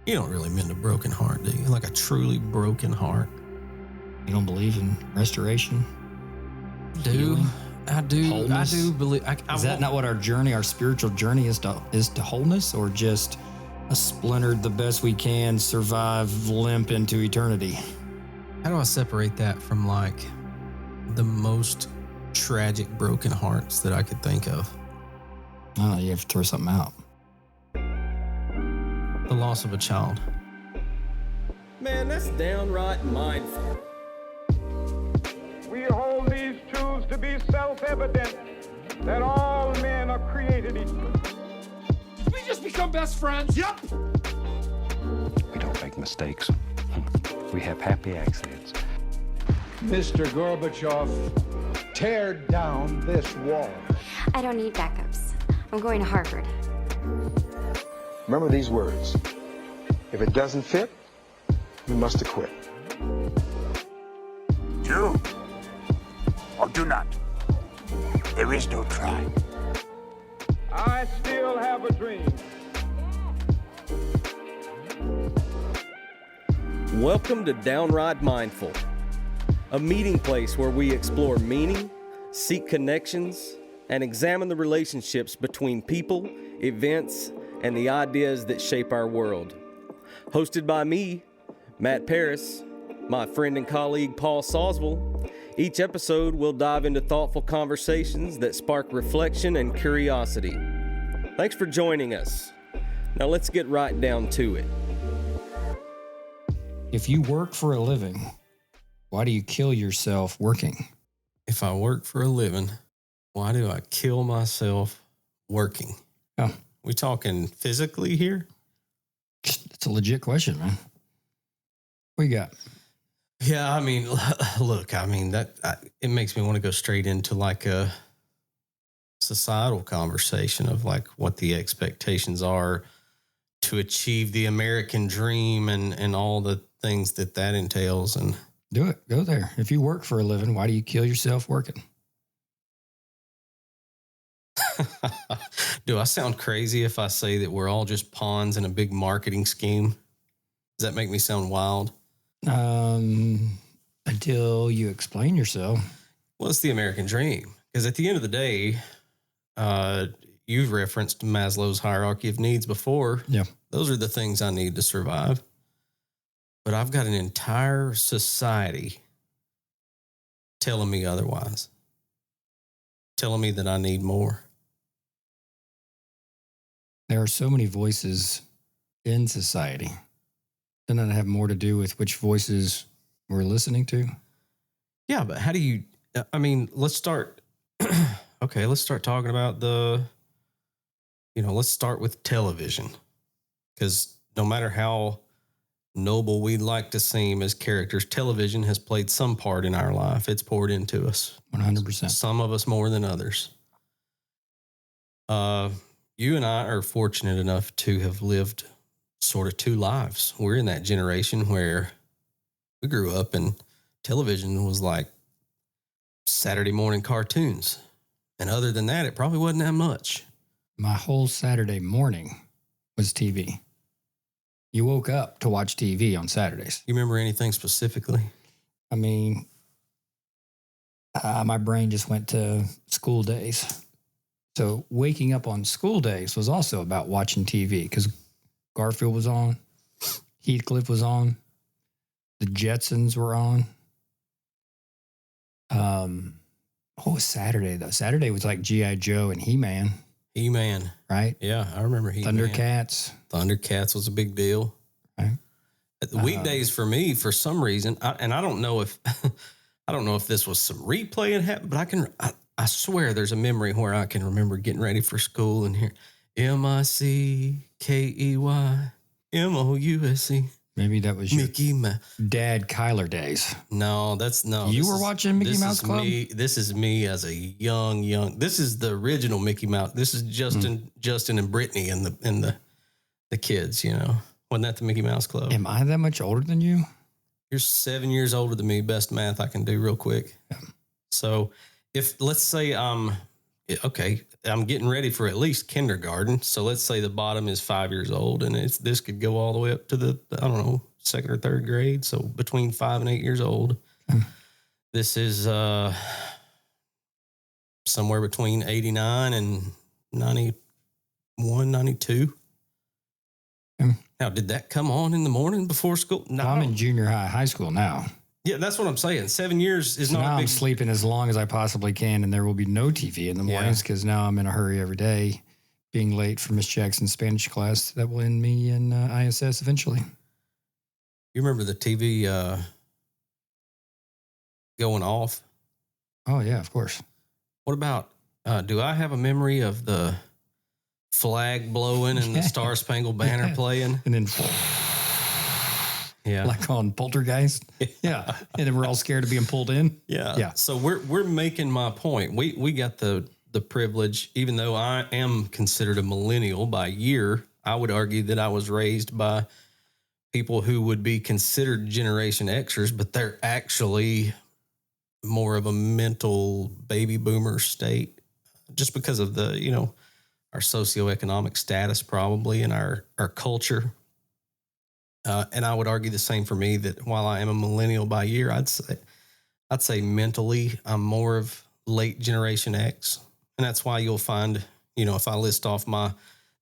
You don't really mend a broken heart, do you? Like a truly broken heart. You don't believe in restoration? Healing? I do. Wholeness? I do believe. Is that not what our journey, our spiritual journey is to wholeness, or just a splintered, the best we can, survive, limp into eternity? How do I separate that from like the most tragic broken hearts that I could think of? I don't know, you have to throw something out. The loss of a child. Man, that's downright mindful. We hold these truths to be self-evident, that all men are created equal. Did we just become best friends? Yep. We don't make mistakes. We have happy accidents. Mr. Gorbachev, tear down this wall. I don't need backups. I'm going to Harvard. Remember these words. If it doesn't fit, you must acquit. Do or do not. There is no try. I still have a dream. Welcome to Downright Mindful, a meeting place where we explore meaning, seek connections, and examine the relationships between people, events, and the ideas that shape our world. Hosted by me, Matt Paris, my friend and colleague Paul Sawswell, each episode will dive into thoughtful conversations that spark reflection and curiosity. Thanks for joining us. Now let's get right down to it. If you work for a living, why do you kill yourself working? If I work for a living, why do I kill myself working? Oh, We talking physically here? it's a legit question, man. What you got? Yeah, I mean, look, it makes me want to go straight into like a societal conversation of like what the expectations are to achieve the American dream and all the things that entails. And Do it. Go there. If you work for a living, why do you kill yourself working? do I sound crazy if I say that we're all just pawns in a big marketing scheme? Does that make me sound wild? Until you explain yourself. Well, it's the American dream. Because at the end of the day, you've referenced Maslow's hierarchy of needs before. Yeah. Those are the things I need to survive. But I've got an entire society telling me otherwise. Telling me that I need more. There are so many voices in society. Doesn't that have more to do with which voices we're listening to? Yeah, but how do you, let's start, okay, let's start talking about let's start with television. Because no matter how noble we'd like to seem as characters, television has played some part in our life. It's poured into us. 100%. Some of us more than others. You and I are fortunate enough to have lived sort of two lives. We're in that generation where we grew up and television was like Saturday morning cartoons. And other than that, it probably wasn't that much. My whole Saturday morning was TV. You woke up to watch TV on Saturdays. You remember anything specifically? I mean, my brain just went to school days. So waking up on school days was also about watching TV because Garfield was on, Heathcliff was on, the Jetsons were on. What was Saturday though? Saturday was like G.I. Joe and He-Man. He-Man. Right? Yeah, I remember He-Man. Thundercats. Thundercats was a big deal. Right. The weekdays for me, for some reason, I don't know if this was some replay it happened, but I swear there's a memory where I can remember getting ready for school and hear MICKEY Maybe that was your Mickey Mouse. Dad Kyler days. No. You were watching Mickey Mouse Club? This is me as a young. This is the original Mickey Mouse. This is Justin and Brittany and the kids, you know. Wasn't that the Mickey Mouse Club? Am I that much older than you? You're 7 years older than me. Best math I can do real quick. Yeah. So if let's say I'm okay, I'm getting ready for at least kindergarten. So let's say the bottom is 5 years old, and this could go all the way up to the, I don't know, second or third grade. So between 5 and 8 years old. This is somewhere between 89 and 91, 92. Now, did that come on in the morning before school? No. Well, I'm in junior high school now. Yeah, that's what I'm saying. 7 years is not now a big... I'm sleeping as long as I possibly can, and there will be no TV in the mornings because now I'm in a hurry every day, being late for Miss Jackson's Spanish class. That will end me in ISS eventually. You remember the TV going off? Oh, yeah, of course. What about, do I have a memory of the flag blowing and the Star Spangled Banner playing? And then... Yeah. Like on Poltergeist. Yeah. And then we're all scared of being pulled in. Yeah. Yeah. So we're making my point. We got the privilege, even though I am considered a millennial by year, I would argue that I was raised by people who would be considered Generation Xers, but they're actually more of a mental baby boomer state just because of the, you know, our socioeconomic status probably and our culture. And I would argue the same for me, that while I am a millennial by year, I'd say mentally I'm more of late Generation X. And that's why you'll find, you know, if I list off my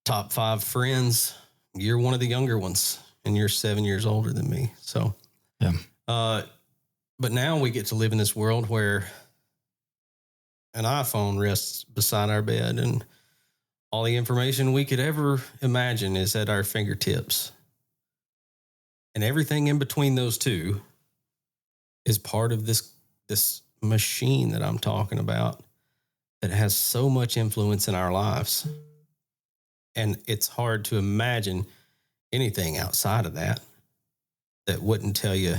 top 5 friends, you're one of the younger ones and you're 7 years older than me. So, yeah. But now we get to live in this world where an iPhone rests beside our bed and all the information we could ever imagine is at our fingertips. And everything in between those two is part of this machine that I'm talking about that has so much influence in our lives. And it's hard to imagine anything outside of that wouldn't tell you,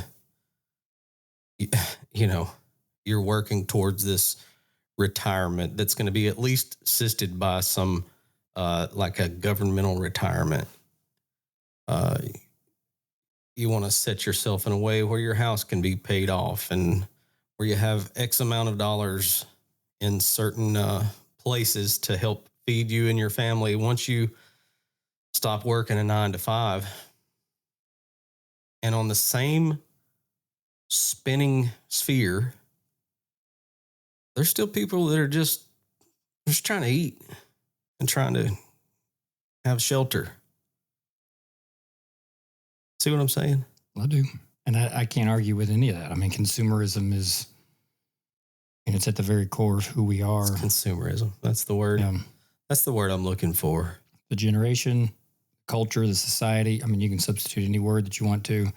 you know, you're working towards this retirement that's going to be at least assisted by some, like a governmental retirement. You want to set yourself in a way where your house can be paid off and where you have X amount of dollars in certain places to help feed you and your family once you stop working a 9 to 5. And on the same spinning sphere, there's still people that are just trying to eat and trying to have shelter. See what I'm saying? I do. And I can't argue with any of that. I mean, consumerism is, and it's at the very core of who we are. It's consumerism. That's the word. Yeah. That's the word I'm looking for. The generation, culture, the society. I mean, you can substitute any word that you want to.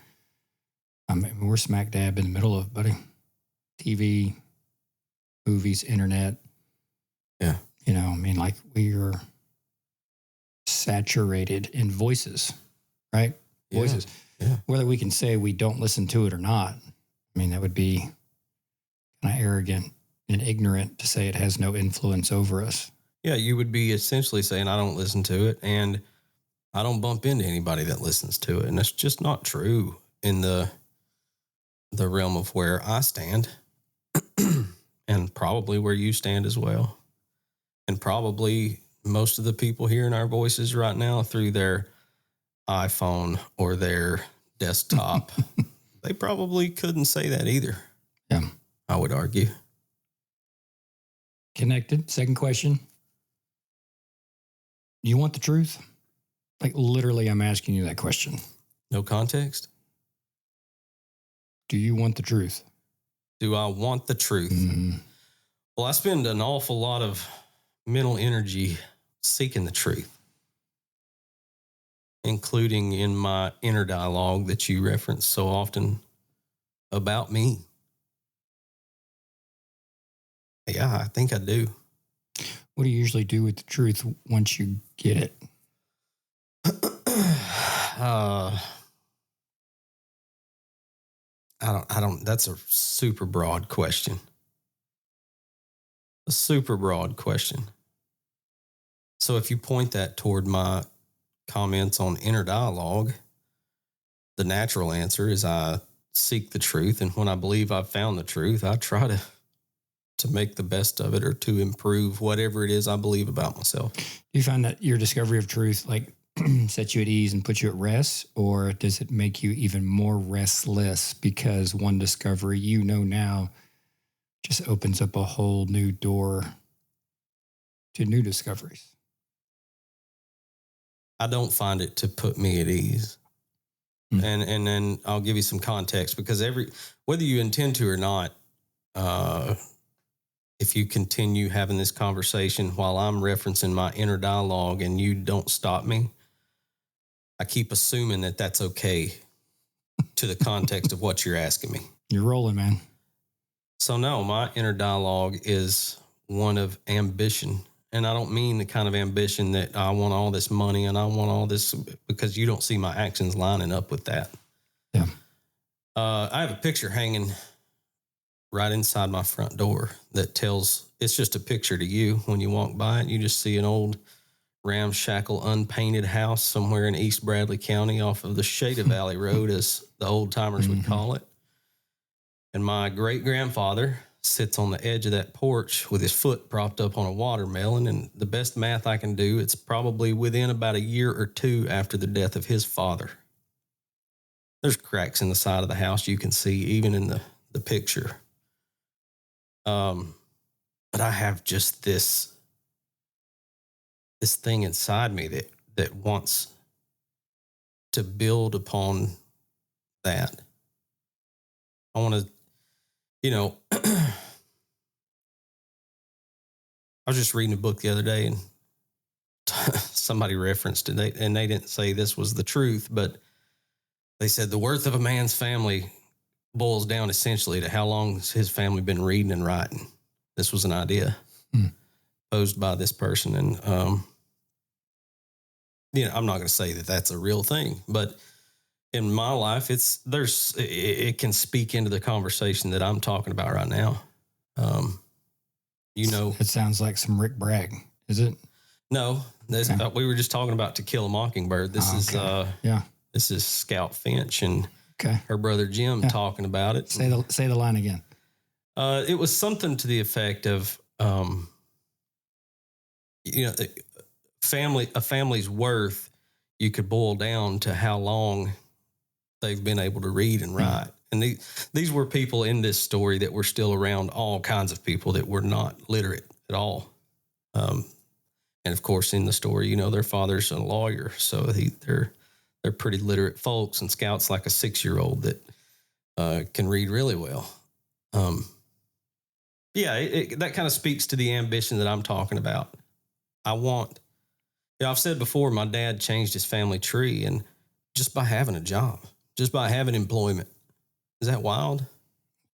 I mean, we're smack dab in the middle of it, buddy. TV, movies, internet. Yeah. You know, I mean, like we are saturated in voices, right? Voices. Yeah. Whether we can say we don't listen to it or not, I mean, that would be kind of arrogant and ignorant to say it has no influence over us. Yeah, you would be essentially saying, I don't listen to it, and I don't bump into anybody that listens to it. And that's just not true in the realm of where I stand and probably where you stand as well. And probably most of the people hearing our voices right now through their iPhone or their desktop, they probably couldn't say that either. Yeah. I would argue. Connected. Second question. Do you want the truth? Like literally, I'm asking you that question. No context? Do you want the truth? Do I want the truth? Mm-hmm. Well, I spend an awful lot of mental energy seeking the truth, including in my inner dialogue that you reference so often about me. Yeah, I think I do. What do you usually do with the truth once you get it? I don't, that's a super broad question. A super broad question. So if you point that toward my comments on inner dialogue, the natural answer is I seek the truth. And when I believe I've found the truth, I try to to make the best of it or to improve whatever it is I believe about myself. Do you find that your discovery of truth like sets you at ease and puts you at rest, or does it make you even more restless because one discovery now just opens up a whole new door to new discoveries? I don't find it to put me at ease. And then I'll give you some context, because whether you intend to or not, if you continue having this conversation while I'm referencing my inner dialogue and you don't stop me, I keep assuming that that's okay to the context of what you're asking me. You're rolling, man. So no, my inner dialogue is one of ambition. And I don't mean the kind of ambition that I want all this money and I want all this, because you don't see my actions lining up with that. Yeah. I have a picture hanging right inside my front door that it's just a picture to you. When you walk by it, you just see an old ramshackle, unpainted house somewhere in East Bradley County off of the Shada Valley Road, as the old timers would call it. And my great-grandfather sits on the edge of that porch with his foot propped up on a watermelon. And the best math I can do, it's probably within about a year or two after the death of his father. There's cracks in the side of the house you can see, even in the picture. But I have just this thing inside me that wants to build upon that. I want to, I was just reading a book the other day, and somebody referenced it, and they didn't say this was the truth, but they said the worth of a man's family boils down essentially to how long has his family been reading and writing. This was an idea posed by this person. And, I'm not going to say that that's a real thing, but in my life, it can speak into the conversation that I'm talking about right now. It sounds like some Rick Bragg, is it? No, we were just talking about To Kill a Mockingbird. This is Scout Finch and her brother Jim talking about it. Say the line again. It was something to the effect of, a family's worth, you could boil down to how long they've been able to read and write. And these were people in this story that were still around all kinds of people that were not literate at all. And of course, in the story, their father's a lawyer, so they're pretty literate folks, and Scout's like a 6-year-old that can read really well. That kind of speaks to the ambition that I'm talking about. I've said before, my dad changed his family tree, and just by having a job, just by having employment. Is that wild?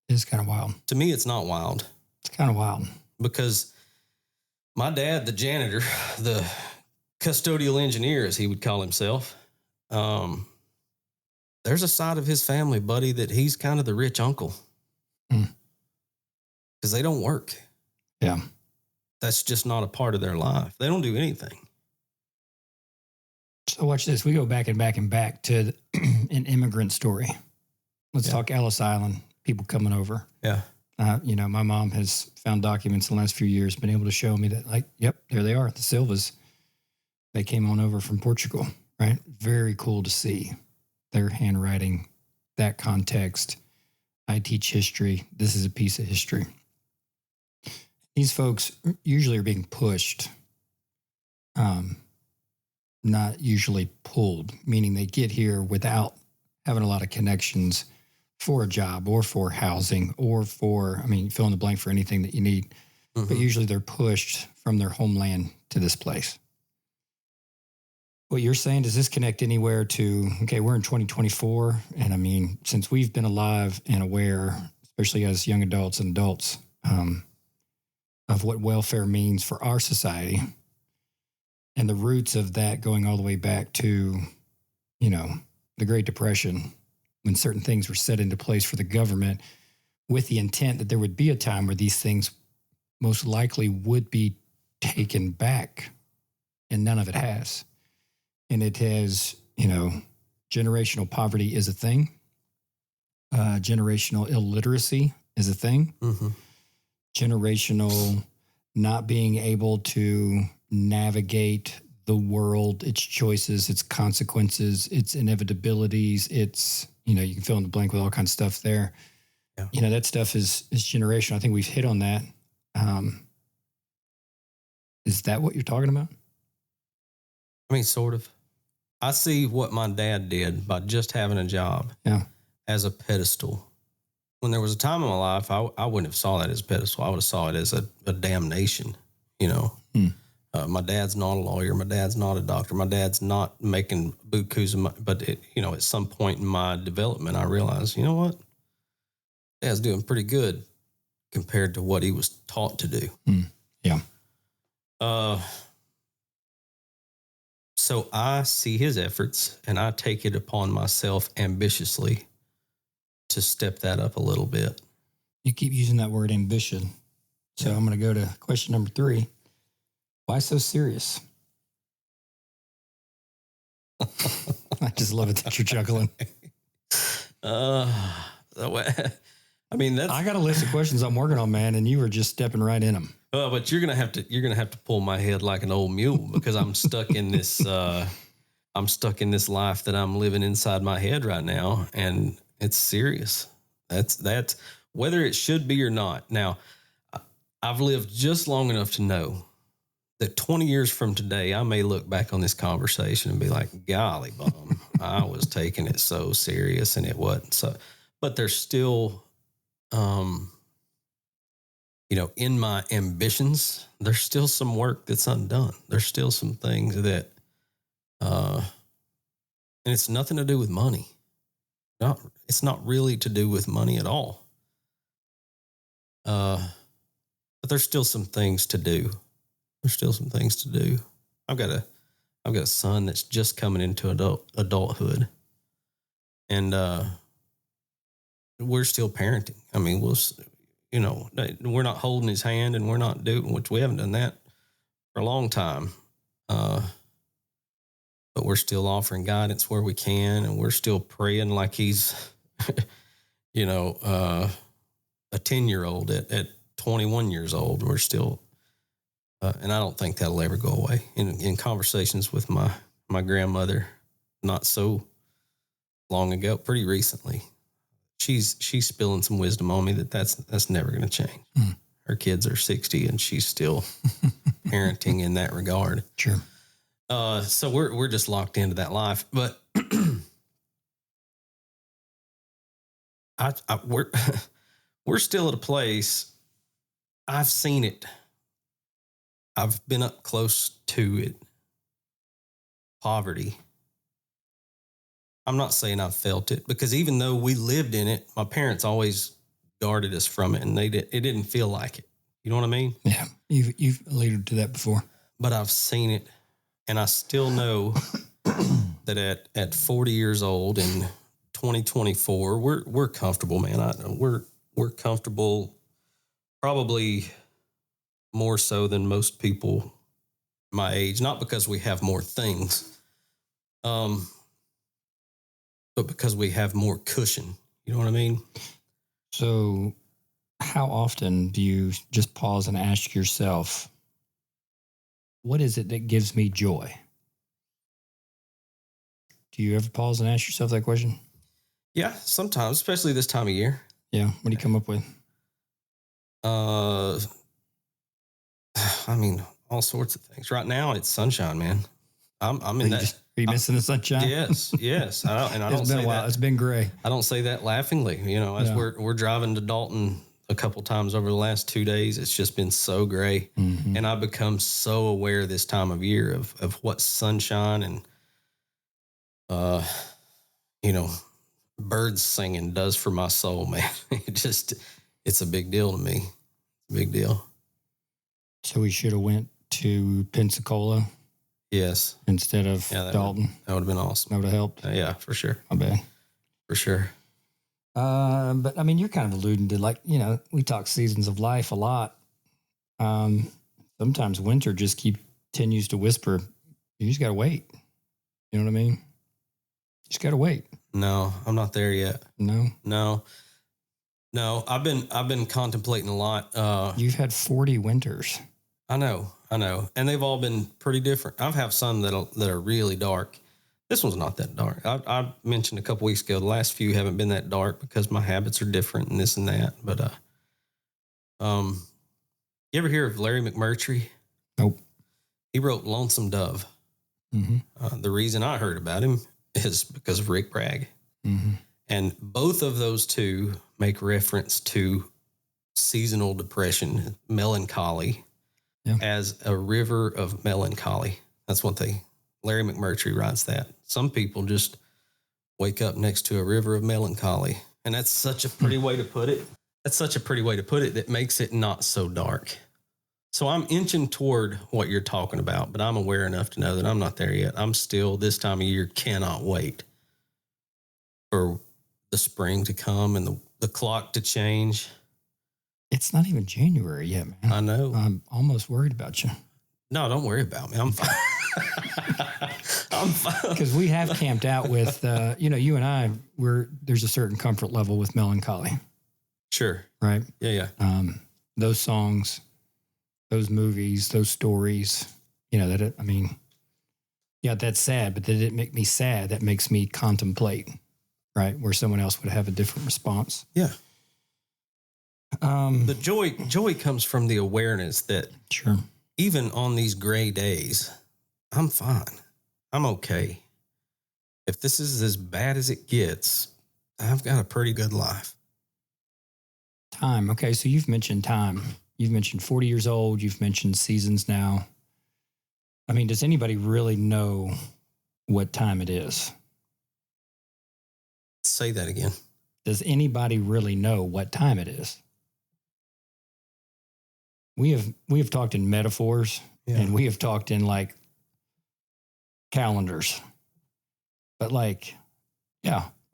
It's kind of wild. To me, it's not wild. It's kind of wild. Because my dad, the janitor, the custodial engineer, as he would call himself, there's a side of his family, buddy, that he's kind of the rich uncle. Because they don't work. Yeah. That's just not a part of their life. They don't do anything. So watch this. We go back to an immigrant story. Let's talk Ellis Island, people coming over. Yeah. My mom has found documents in the last few years, been able to show me that, there they are, the Silvas. They came on over from Portugal, right? Very cool to see their handwriting, that context. I teach history. This is a piece of history. These folks usually are being pushed, not usually pulled, meaning they get here without having a lot of connections for a job or for housing or for, fill in the blank for anything that you need. But usually they're pushed from their homeland to this place. What you're saying, does this connect anywhere to, we're in 2024, and since we've been alive and aware, especially as young adults and adults, of what welfare means for our society, and the roots of that going all the way back to, the Great Depression, when certain things were set into place for the government with the intent that there would be a time where these things most likely would be taken back, and none of it has. And it has, generational poverty is a thing. Generational illiteracy is a thing. generational, not being able to navigate the world, its choices, its consequences, its inevitabilities, its, you know, you can fill in the blank with all kinds of stuff there. Yeah. You know, that stuff is generational. I think we've hit on that. Is that what you're talking about? I mean, sort of. I see what my dad did by just having a job as a pedestal. When there was a time in my life, I wouldn't have saw that as a pedestal. I would have saw it as a damnation, you know. My dad's not a lawyer. My dad's not a doctor. My dad's not making bukus of money. But, you know, at some point in my development, I realized, you know what? Dad's doing pretty good compared to what he was taught to do. Yeah. So I see his efforts and I take it upon myself ambitiously to step that up a little bit. You keep using that word ambition. So I'm going to go to question number 3. Why so serious? I just love it that you're chuckling. I mean, I got a list of questions I'm working on, man, and you were just stepping right in them. But you're gonna have to pull my head like an old mule because I'm stuck in this. I'm stuck in this life that I'm living inside my head right now, and it's serious. That's whether it should be or not. Now, I've lived just long enough to know that 20 years from today, I may look back on this conversation and be like, "Golly, bum, I was taking it so serious, and it wasn't." So, but there's still. You know, in my ambitions, there's still some work that's undone. There's still some things that, and it's nothing to do with money. It's not really to do with money at all. But there's still some things to do. There's still some things to do. I've got a son that's just coming into adulthood, and we're still parenting. I mean, you know, we're not holding his hand and we're not doing, which we haven't done that for a long time. But we're still offering guidance where we can, and we're still praying like he's, you know, a 10-year-old at 21 years old. We're still, and I don't think that'll ever go away. In conversations with my grandmother, not so long ago, pretty recently, she's spilling some wisdom on me that's never going to change. Her kids are 60 and she's still parenting in that regard. Sure. So we're just locked into that life, but we're still at a place. I've seen it. I've been up close to it. Poverty. I'm not saying I've felt it, because even though we lived in it, my parents always guarded us from it, and it didn't feel like it. You know what I mean? Yeah. You've alluded to that before. But I've seen it, and I still know that at 40 years old in 2024, we're comfortable, man. We're comfortable, probably more so than most people my age, not because we have more things, but because we have more cushion. You know what I mean? So how often do you just pause and ask yourself, what is it that gives me joy? Do you ever pause and ask yourself that question? Yeah, sometimes, especially this time of year. Yeah. What do you come up with? I mean, all sorts of things. Right now, it's sunshine, man. I'm in that. Are you missing the sunshine? Yes. It's been a while. It's been gray. I don't say that laughingly. You know, as we're driving to Dalton a couple times over the last 2 days, it's just been so gray, and I've become so aware this time of year of what sunshine and you know, birds singing does for my soul, man. It's a big deal to me. Big deal. So we should have went to Pensacola. Yes. Instead of Dalton. That would have been awesome. That would have helped. Yeah, for sure. I bet. For sure. But I mean, you're kind of alluding to, like, you know, we talk seasons of life a lot. Sometimes winter just continues to whisper, you just got to wait. You know what I mean? Just got to wait. No, I'm not there yet. No. No, I've been contemplating a lot. You've had 40 winters. I know, and they've all been pretty different. I've have some that are really dark. This one's not that dark. I mentioned a couple weeks ago, the last few haven't been that dark because my habits are different and this and that. But you ever hear of Larry McMurtry? Nope. He wrote Lonesome Dove. Mm-hmm. The reason I heard about him is because of Rick Bragg. Mm-hmm. And both of those two make reference to seasonal depression, melancholy, as a river of melancholy. That's what Larry McMurtry writes that. Some people just wake up next to a river of melancholy. And that's such a pretty way to put it. That makes it not so dark. So I'm inching toward what you're talking about, but I'm aware enough to know that I'm not there yet. I'm still, this time of year, cannot wait for the spring to come and the clock to change. It's not even January yet, man. I know. I'm almost worried about you. No, don't worry about me. I'm fine. I'm fine. Because we have camped out with, you and I, there's a certain comfort level with melancholy. Sure. Right? Yeah. Those songs, those movies, those stories, that's sad, but that didn't make me sad. That makes me contemplate, right? Where someone else would have a different response. Yeah. The joy comes from the awareness that sure, even on these gray days, I'm fine. I'm okay. If this is as bad as it gets, I've got a pretty good life. Time. Okay. So you've mentioned time. You've mentioned 40 years old. You've mentioned seasons now. I mean, does anybody really know what time it is? Say that again. Does anybody really know what time it is? We have talked in metaphors and we have talked in like calendars, but we're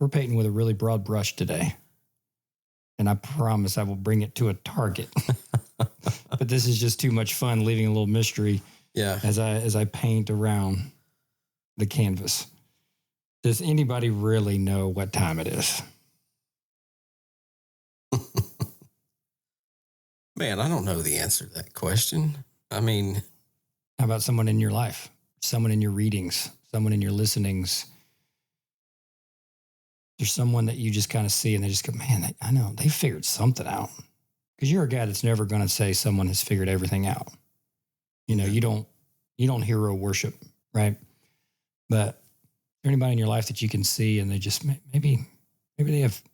painting with a really broad brush today. And I promise I will bring it to a target, but this is just too much fun leaving a little mystery. Yeah. As I paint around the canvas. Does anybody really know what time it is? Man, I don't know the answer to that question. I mean, how about someone in your life, someone in your readings, someone in your listenings? There's someone that you just kind of see and they just go, man, I know they figured something out. Because you're a guy that's never going to say someone has figured everything out. You don't hero worship, right? But is there anybody in your life that you can see and they just maybe they have figured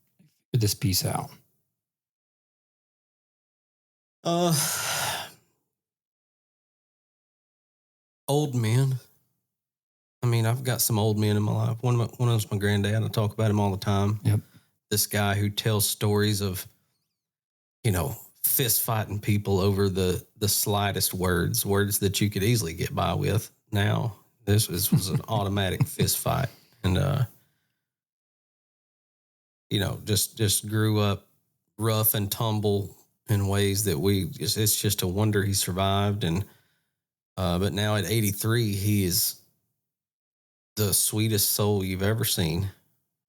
this piece out? Old men. I mean, I've got some old men in my life. One of them's my granddad. I talk about him all the time. Yep. This guy who tells stories of, fist fighting people over the slightest words that you could easily get by with. Now, this was an automatic fist fight, and just grew up rough and tumble in ways that it's just a wonder he survived. And but now at 83, he is the sweetest soul you've ever seen.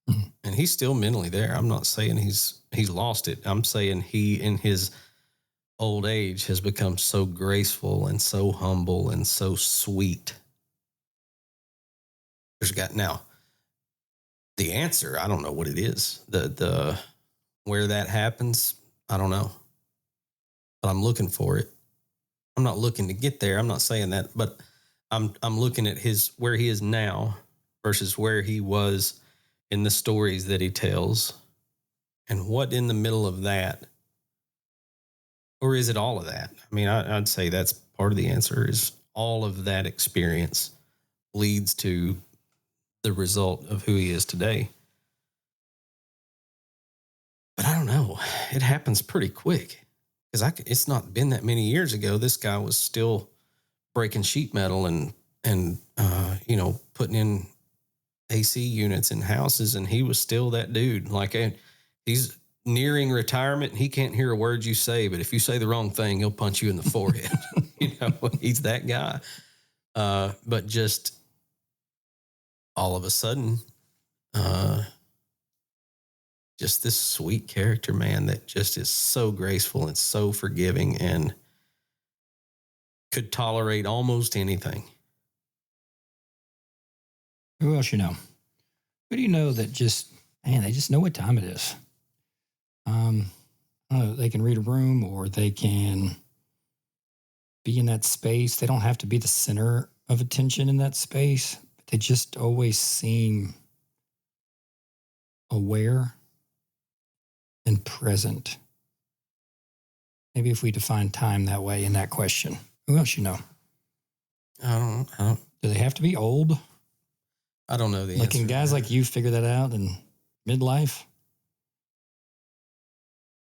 Mm-hmm. And he's still mentally there. I'm not saying he's lost it. I'm saying he, in his old age, has become so graceful and so humble and so sweet. Now, the answer, I don't know what it is. The where that happens, I don't know. But I'm looking for it. I'm not looking to get there. I'm not saying that, but I'm looking at where he is now versus where he was in the stories that he tells, and what in the middle of that, or is it all of that? I mean, I'd say that's part of the answer. Is all of that experience leads to the result of who he is today. But I don't know. It happens pretty quick. Because it's not been that many years ago. This guy was still breaking sheet metal and putting in AC units in houses, and he was still that dude. Like, he's nearing retirement. And he can't hear a word you say, but if you say the wrong thing, he'll punch you in the forehead. He's that guy. But just all of a sudden, just this sweet character, man, that just is so graceful and so forgiving and could tolerate almost anything. Who else you know? Who do you know that just, man, they just know what time it is? I don't know, they can read a room or they can be in that space. They don't have to be the center of attention in that space, but they just always seem aware and present. Maybe if we define time that way in that question. Who else you know? I don't. Do they have to be old? I don't know the Like, answer. can guys like you figure that out in midlife?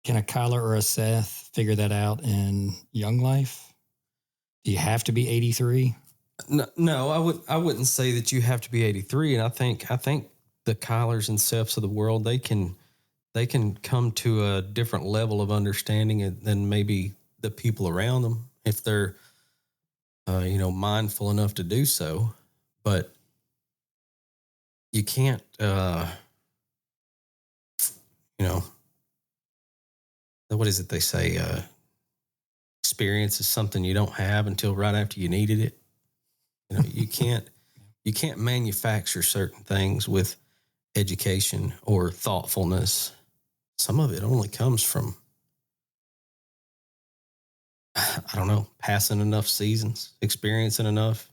Can a Kyler or a Seth figure that out in young life? Do you have to be 83? No, I wouldn't say that you have to be 83. And I think the Kylers and Seths of the world, they can come to a different level of understanding than maybe the people around them if they're, mindful enough to do so. But you can't, what is it they say? Experience is something you don't have until right after you needed it. You can't manufacture certain things with education or thoughtfulness. Some of it only comes from, passing enough seasons, experiencing enough.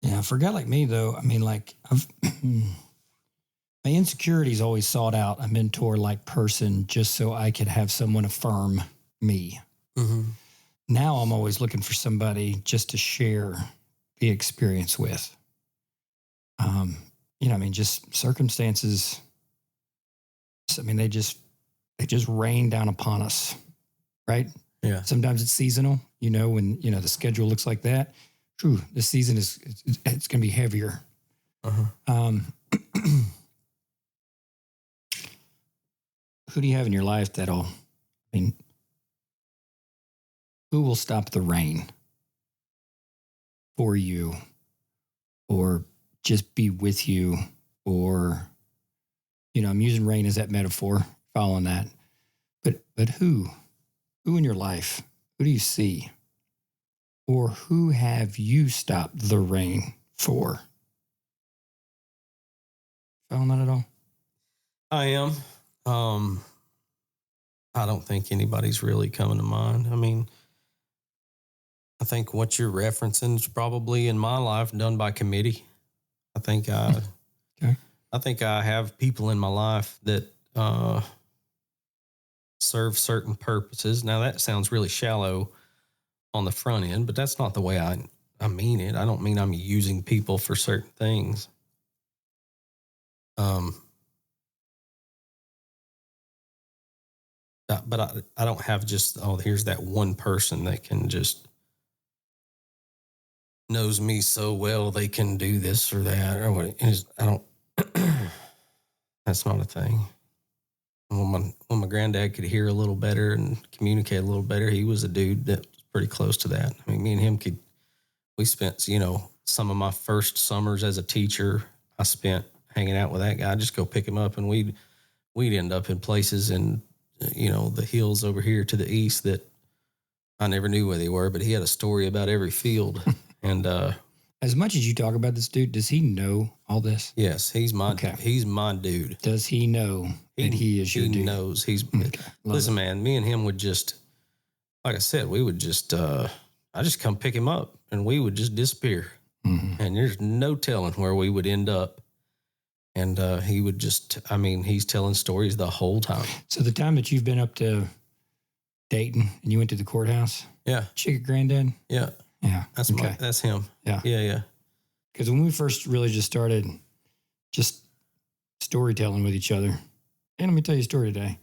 Yeah, for a guy like me, though, I mean, like, my insecurities always sought out a mentor-like person just so I could have someone affirm me. Mm-hmm. Now I'm always looking for somebody just to share the experience with. Just circumstances. They just rain down upon us, right? Yeah. Sometimes it's seasonal, when, the schedule looks like that. True. This season it's going to be heavier. Uh-huh. Who do you have in your life who will stop the rain for you or just be with you or, I'm using rain as that metaphor, following that. But who in your life, who do you see? Or who have you stopped the rain for? Following that at all? I am. I don't think anybody's really coming to mind. I think what you're referencing is probably in my life done by committee. I think I have people in my life that serve certain purposes. Now that sounds really shallow on the front end, but that's not the way I mean it. I don't mean I'm using people for certain things. But I don't have just, here's that one person that can just knows me so well they can do this or that or what. I don't. That's not a thing. When my granddad could hear a little better and communicate a little better, he was a dude that was pretty close to that. Me and him we spent, some of my first summers as a teacher, I spent hanging out with that guy. I'd just go pick him up and we'd end up in places in, the hills over here to the east that I never knew where they were, but he had a story about every field. And, as much as you talk about this dude, does he know all this? Yes, he's my dude. Does he know that he is your dude? He knows. Listen, man, me and him would just, like I said, we would just, I just come pick him up and we would just disappear. Mm-hmm. And there's no telling where we would end up. And he would just, he's telling stories the whole time. So the time that you've been up to Dayton and you went to the courthouse? Yeah. Check your granddad? Yeah. Yeah. That's him. Yeah. Yeah. Because when we first really just started just storytelling with each other, and let me tell you a story today.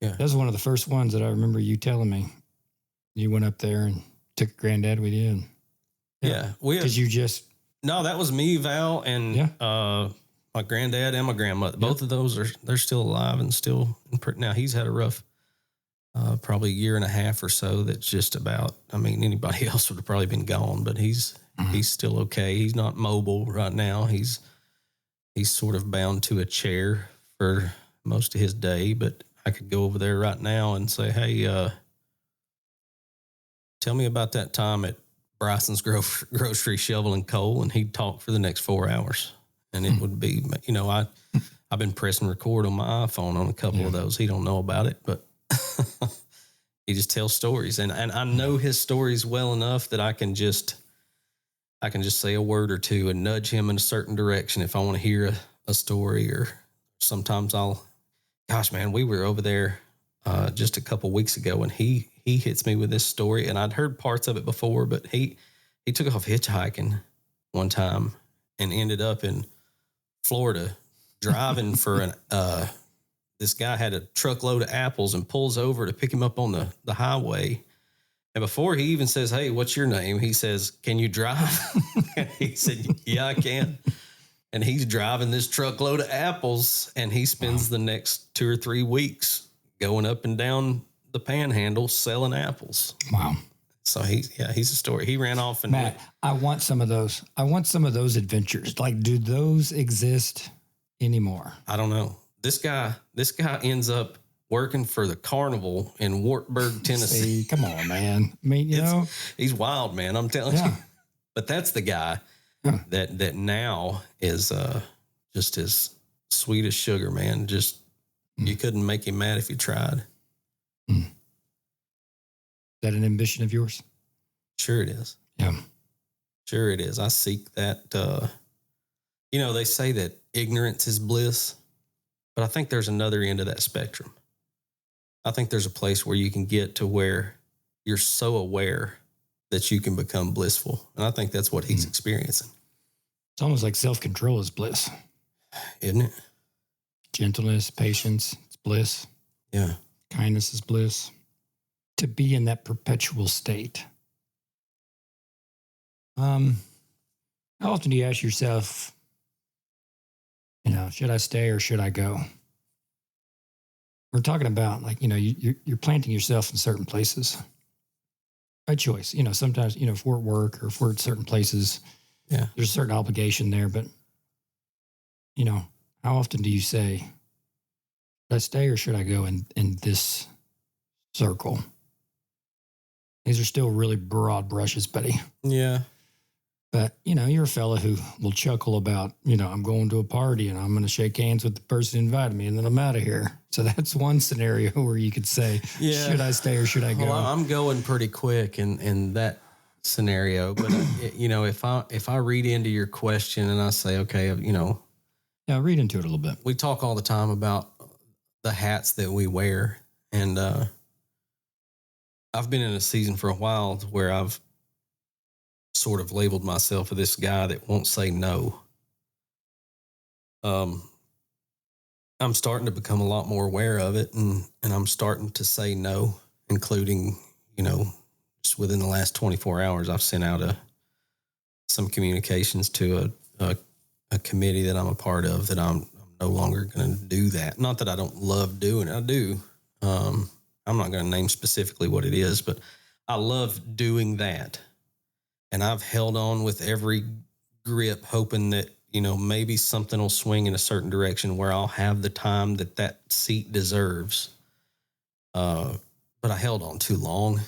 Yeah. That was one of the first ones that I remember you telling me. You went up there and took granddad with you. And, yeah. No, that was me, Val, and my granddad and my grandmother. Both of those they're still alive and still. Now he's had a rough, probably a year and a half or so. That's just about. Anybody else would have probably been gone, but he's still okay. He's not mobile right now. He's sort of bound to a chair for most of his day, but I could go over there right now and say, hey, tell me about that time at Bryson's grocery shoveling coal, and he'd talk for the next 4 hours. And it would be, I've been pressing record on my iPhone on a couple of those. He don't know about it, but he just tells stories. And I know his stories well enough that I can just say a word or two and nudge him in a certain direction if I want to hear a story. Or sometimes gosh, man, we were over there just a couple weeks ago, and he hits me with this story, and I'd heard parts of it before, but he took off hitchhiking one time and ended up in Florida driving for this guy had a truckload of apples and pulls over to pick him up on the highway. And before he even says, hey, what's your name? He says, can you drive? He said, yeah, I can. And he's driving this truckload of apples, and he spends the next 2 or 3 weeks going up and down the panhandle selling apples. Wow. So he's a story. He ran off and Matt, I want some of those. I want some of those adventures. Like, do those exist anymore? I don't know. This guy ends up working for the carnival in Wartburg, Tennessee. See, come on, man. I mean, he's wild, man. I'm telling you. But that's the guy that now is just as sweet as sugar, man. Just you couldn't make him mad if you tried. Is that an ambition of yours? Sure it is. Yeah. Sure it is. I seek that. They say that ignorance is bliss, but I think there's another end of that spectrum. I think there's a place where you can get to where you're so aware that you can become blissful. And I think that's what he's experiencing. It's almost like self-control is bliss. Isn't it? Gentleness, patience, it's bliss. Yeah. Kindness is bliss. To be in that perpetual state. How often do you ask yourself, should I stay or should I go? We're talking about you're planting yourself in certain places by choice. Sometimes, if we're at work or if we're at certain places, there's a certain obligation there. But, how often do you say, should I stay or should I go in this circle? These are still really broad brushes, buddy. Yeah. But, you're a fella who will chuckle about, I'm going to a party and I'm going to shake hands with the person who invited me and then I'm out of here. So that's one scenario where you could say, should I stay or should I go? Well, I'm going pretty quick in that scenario. But, if I read into your question and I say, okay, Yeah, read into it a little bit. We talk all the time about the hats that we wear. And I've been in a season for a while where I've sort of labeled myself as this guy that won't say no. I'm starting to become a lot more aware of it, and I'm starting to say no, including, just within the last 24 hours, I've sent out some communications to a committee that I'm a part of that I'm no longer going to do that. Not that I don't love doing it. I do. I'm not going to name specifically what it is, but I love doing that. And I've held on with every grip, hoping that, maybe something will swing in a certain direction where I'll have the time that seat deserves. But I held on too long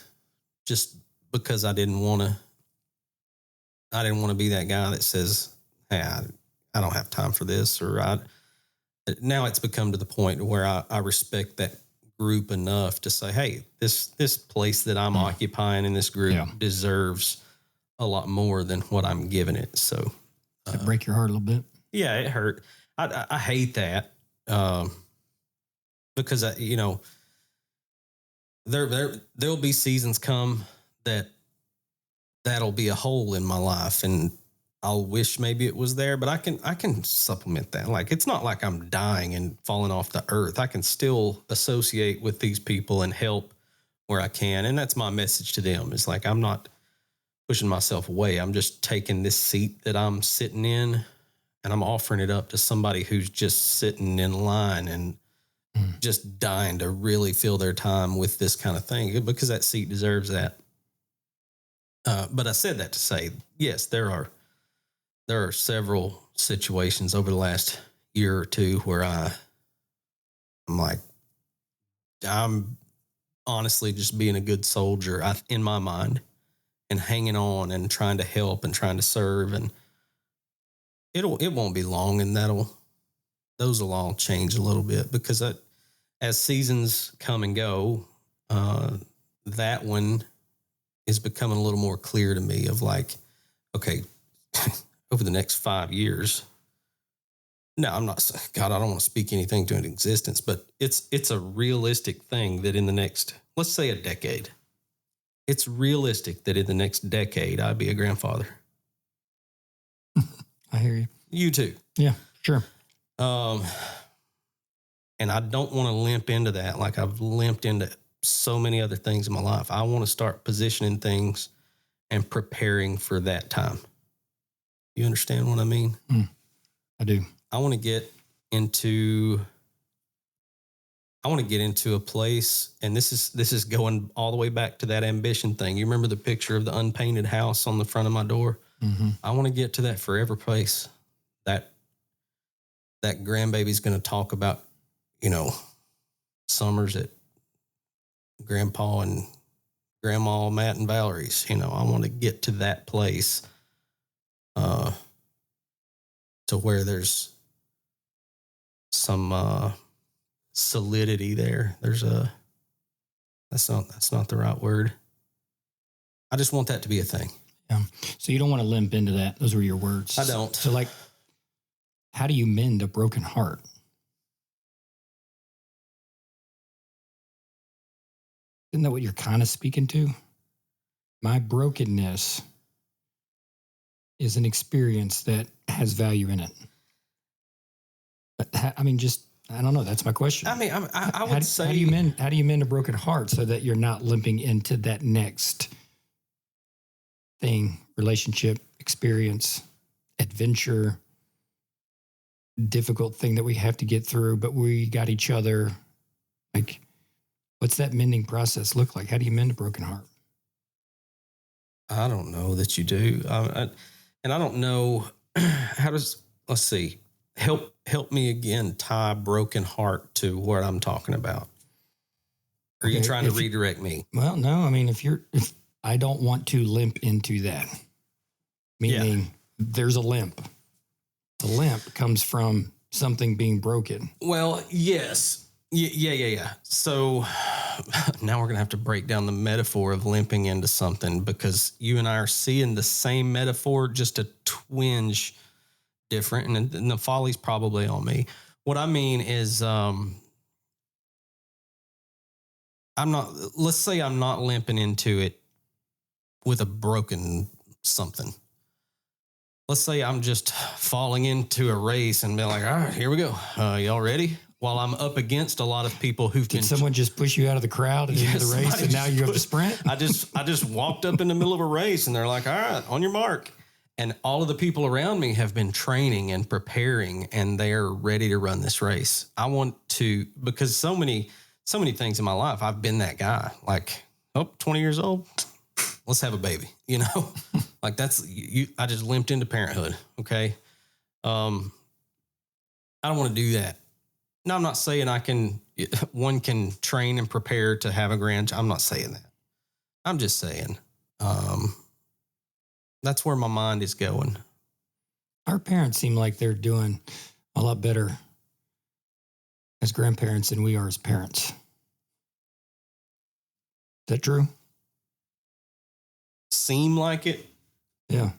just because I didn't want to be that guy that says, hey, I don't have time for this. Now it's become to the point where I respect that group enough to say, hey, this place that I'm occupying in this group deserves a lot more than what I'm giving it. So does it break your heart a little bit? Yeah, it hurt. I hate that. Because there'll be seasons come that'll be a hole in my life, and I'll wish maybe it was there, but I can supplement that. Like, it's not like I'm dying and falling off the earth. I can still associate with these people and help where I can. And that's my message to them. It's like, I'm not pushing myself away. I'm just taking this seat that I'm sitting in and I'm offering it up to somebody who's just sitting in line and just dying to really fill their time with this kind of thing, because that seat deserves that. But I said that to say, yes, there are several situations over the last year or two where I'm like, I'm honestly just being a good soldier in my mind and hanging on and trying to help and trying to serve. And it won't be long, and those will all change a little bit, because as seasons come and go, that one is becoming a little more clear to me of like, okay, over the next 5 years. No, I'm not, God, I don't want to speak anything to an existence, but it's a realistic thing that in the next, let's say a decade, it's realistic that in the next decade, I'd be a grandfather. I hear you. You too. Yeah, sure. And I don't want to limp into that like I've limped into so many other things in my life. I want to start positioning things and preparing for that time. You understand what I mean? I do. I want to get into a place, and this is going all the way back to that ambition thing. You remember the picture of the unpainted house on the front of my door? Mm-hmm. I want to get to that forever place that grandbaby's going to talk about, summers at Grandpa and Grandma Matt and Valerie's. I want to get to that place to where there's some solidity there. That's not the right word. I just want that to be a thing. Yeah. So you don't want to limp into that. Those were your words. I don't. So like, how do you mend a broken heart? Isn't that what you're kind of speaking to? My brokenness is an experience that has value in it. But I don't know. That's my question. I would say, how do you mend a broken heart so that you're not limping into that next thing, relationship, experience, adventure, difficult thing that we have to get through, but we got each other. Like, what's that mending process look like? How do you mend a broken heart? I don't know that you do. And I don't know let's see, help me again, tie broken heart to what I'm talking about. Are you trying to redirect me? Well, no, if I don't want to limp into that, meaning there's a limp. The limp comes from something being broken. Well, yes. Yeah. So now we're going to have to break down the metaphor of limping into something, because you and I are seeing the same metaphor, just a twinge different. And the folly's probably on me. What I mean is, let's say I'm not limping into it with a broken something. Let's say I'm just falling into a race and be like, all right, here we go. Y'all ready? While I'm up against a lot of people who've Did someone just push you out of the crowd and into the race, and now you have to sprint? I just walked up in the middle of a race, and they're like, all right, on your mark. And all of the people around me have been training and preparing, and they're ready to run this race. I want to, because so many things in my life, I've been that guy. Like, 20 years old, let's have a baby, like that's you. I just limped into parenthood. Okay. I don't want to do that. No, I'm not saying one can train and prepare to have a grandchild. I'm not saying that. I'm just saying, that's where my mind is going. Our parents seem like they're doing a lot better as grandparents than we are as parents. Is that true? Seem like it? Yeah.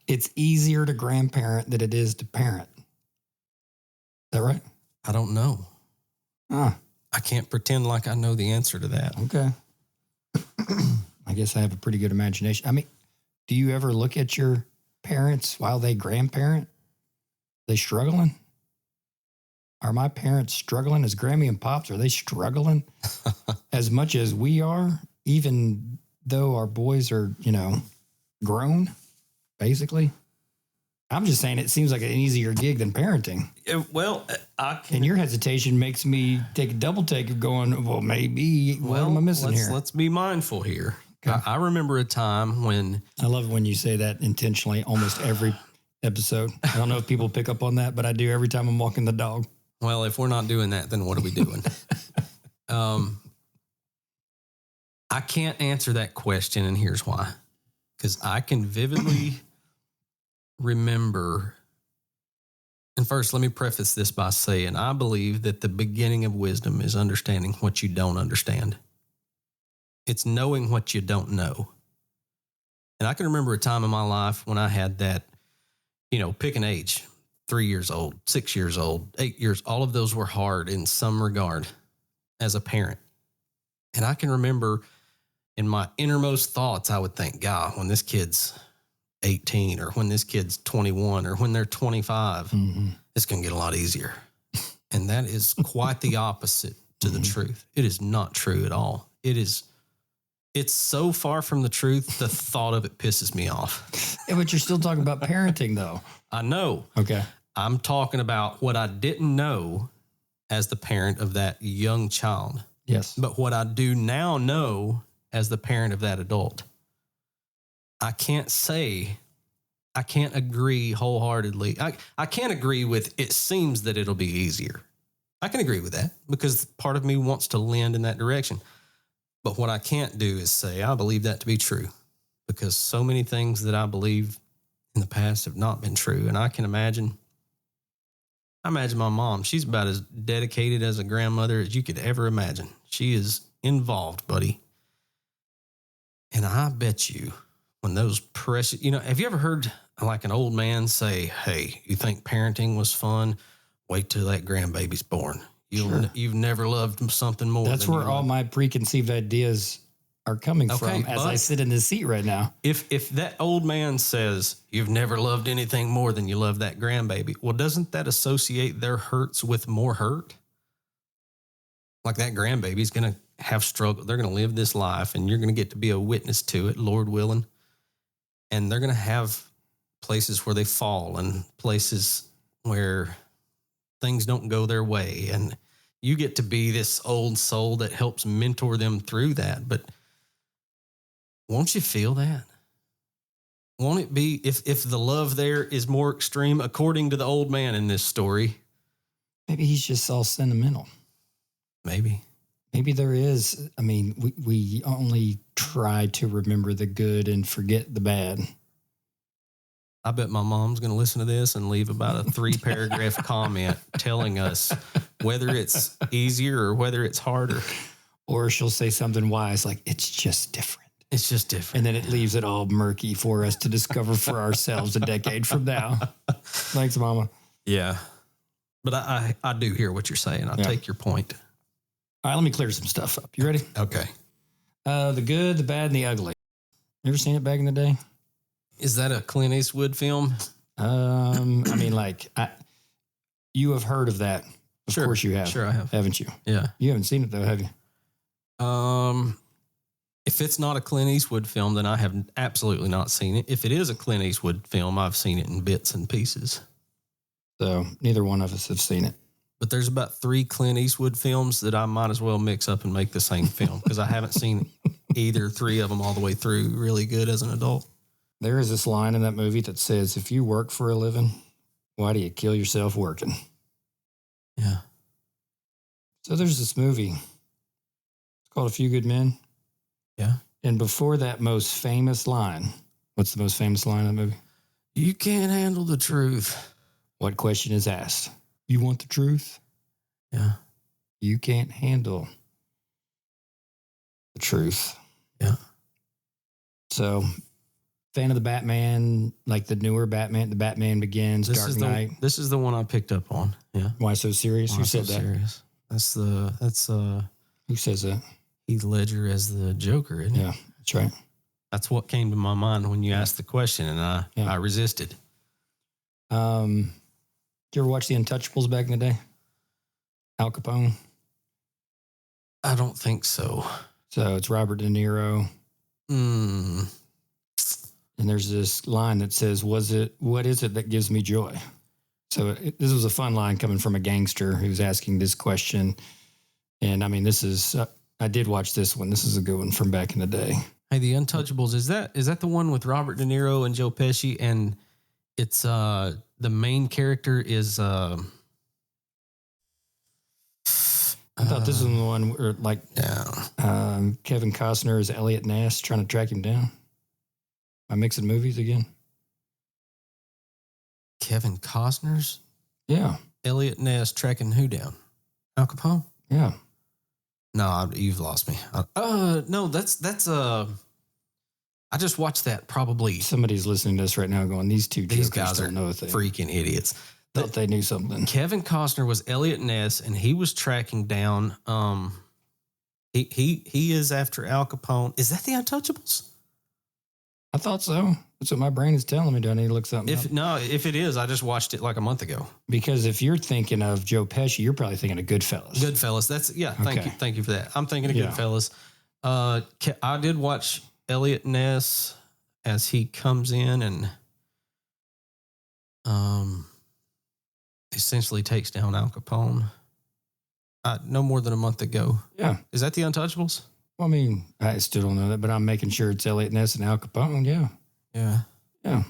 It's easier to grandparent than it is to parent. Is that right? I don't know. I can't pretend like I know the answer to that. Okay. I guess I have a pretty good imagination. Do you ever look at your parents while they grandparent? Are they struggling? Are my parents struggling as Grammy and Pops? Are they struggling as much as we are, even though our boys are, grown, basically? I'm just saying it seems like an easier gig than parenting. Well, and your hesitation makes me take a double take of going, well, maybe, what am I missing here? Let's be mindful here. Okay. I remember a time when... I love it when you say that intentionally almost every episode. I don't know if people pick up on that, but I do every time I'm walking the dog. Well, if we're not doing that, then what are we doing? I can't answer that question, and here's why. Because I can vividly remember. And first, let me preface this by saying I believe that the beginning of wisdom is understanding what you don't understand. It's knowing what you don't know. And I can remember a time in my life when I had that, pick an age, 3 years old, 6 years old, 8 years, all of those were hard in some regard as a parent. And I can remember in my innermost thoughts, I would think, God, when this kid's 18 or when this kid's 21 or when they're 25, it's going to get a lot easier. And that is quite the opposite to the truth. It is not true at all. It's so far from the truth, the thought of it pisses me off. Yeah, but you're still talking about parenting, though. I know. Okay. I'm talking about what I didn't know as the parent of that young child. Yes. But what I do now know as the parent of that adult. I can't agree wholeheartedly. I can't agree with it seems that it'll be easier. I can agree with that because part of me wants to lend in that direction. But what I can't do is say, I believe that to be true because so many things that I believe in the past have not been true. And I imagine my mom, she's about as dedicated as a grandmother as you could ever imagine. She is involved, buddy. And I bet you when those precious, have you ever heard like an old man say, hey, you think parenting was fun? Wait till that grandbaby's born. You've never loved something more. That's where all my preconceived ideas are coming from as I sit in this seat right now. If that old man says you've never loved anything more than you love that grandbaby, well, doesn't that associate their hurts with more hurt? Like that grandbaby's going to have struggle. They're going to live this life and you're going to get to be a witness to it, Lord willing. And they're going to have places where they fall and places where things don't go their way. And you get to be this old soul that helps mentor them through that. But won't you feel that? Won't it be if the love there is more extreme, according to the old man in this story? Maybe he's just all sentimental. Maybe there is. I mean, we only try to remember the good and forget the bad. I bet my mom's going to listen to this and leave about a 3-paragraph comment telling us whether it's easier or whether it's harder. Or she'll say something wise like, it's just different. It's just different. And then it leaves it all murky for us to discover for ourselves a decade from now. Thanks, Mama. Yeah. But I do hear what you're saying. I take your point. All right, let me clear some stuff up. You ready? Okay. The good, the bad, and the ugly. You ever seen it back in the day? Is that a Clint Eastwood film? I mean, you have heard of that. Of course you have. Sure I have. Haven't you? Yeah. You haven't seen it though, have you? If it's not a Clint Eastwood film, then I have absolutely not seen it. If it is a Clint Eastwood film, I've seen it in bits and pieces. So neither one of us have seen it. But there's about 3 Clint Eastwood films that I might as well mix up and make the same film because I haven't seen either 3 of them all the way through really good as an adult. There is this line in that movie that says, if you work for a living, why do you kill yourself working? Yeah. So there's this movie. It's called A Few Good Men. Yeah. And before that most famous line, what's the most famous line in the movie? You can't handle the truth. What question is asked? You want the truth? Yeah. You can't handle the truth. Yeah. So, fan of the Batman, like the newer Batman, the Batman Begins, Dark Knight. This is the one I picked up on. Yeah. Why so serious? Who said that? Serious? That's Who says that? Heath Ledger as the Joker, isn't it? Yeah, that's right. That's what came to my mind when you asked the question, and I resisted. Did you ever watch The Untouchables back in the day? Al Capone? I don't think so. So it's Robert De Niro. And there's this line that says, what is it that gives me joy? So this was a fun line coming from a gangster who's asking this question. And I mean, I did watch this one. This is a good one from back in the day. Hey, The Untouchables, is that the one with Robert De Niro and Joe Pesci? And it's, the main character is, I thought this was the one where, like, Yeah. Kevin Costner is Elliot Ness trying to track him down. Am I mixing movies again? Kevin Costner's Yeah. Elliot Ness tracking who down? Al Capone? Yeah. No, you've lost me. No, that's I just watched that probably. Somebody's listening to this right now going, these These jokers guys are don't know a thing. freaking idiots. Thought they knew something. Kevin Costner was Elliot Ness, and he was tracking down. He is after Al Capone. Is that the Untouchables? I thought so. That's what my brain is telling me. Do I need to look something up? If it is, I just watched it like a month ago. Because if you're thinking of Joe Pesci, you're probably thinking of Goodfellas. Goodfellas. Thank you for that. I'm thinking of Yeah. Goodfellas. I did watch Elliot Ness as he comes in and essentially takes down Al Capone. No more than a month ago. Yeah. Is that the Untouchables? Well, I mean, I still don't know that, but I'm making sure it's Elliot Ness and Al Capone. Yeah. Yeah. Yeah.